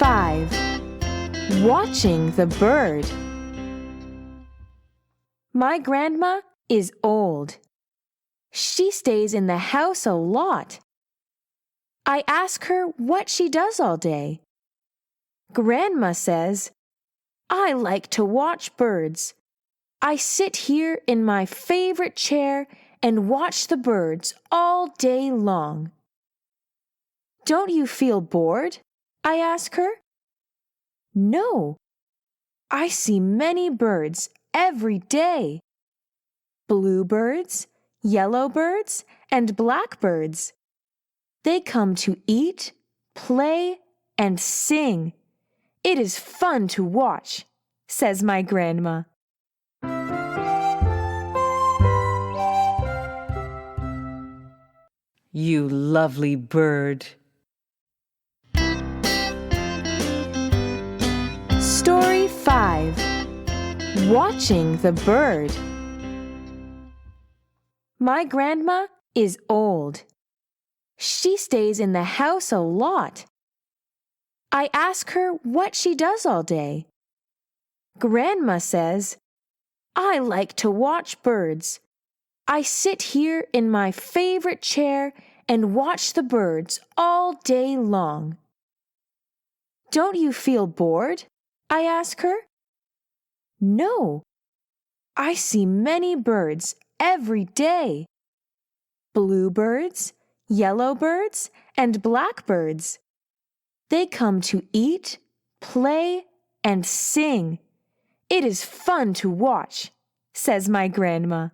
5. Watching the bird. My grandma is old. She stays in the house a lot. I ask her what she does all day. Grandma says, "I like to watch birds. I sit here in my favorite chair and watch the birds all day long." "Don't you feel bored?" I ask her. "No. I see many birds every day. Bluebirds, yellowbirds, and blackbirds. They come to eat, play, and sing. It is fun to watch," says my grandma. You lovely bird. Story 5. Watching the bird. My grandma is old. She stays in the house a lot. I ask her what she does all day. Grandma says, "I like to watch birds. I sit here in my favorite chair and watch the birds all day long." "Don't you feel bored?" I ask her. "No. I see many birds every day. Bluebirds, yellowbirds, and blackbirds. They come to eat, play, and sing. It is fun to watch," says my grandma.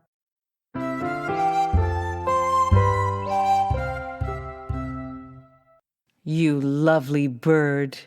You lovely bird.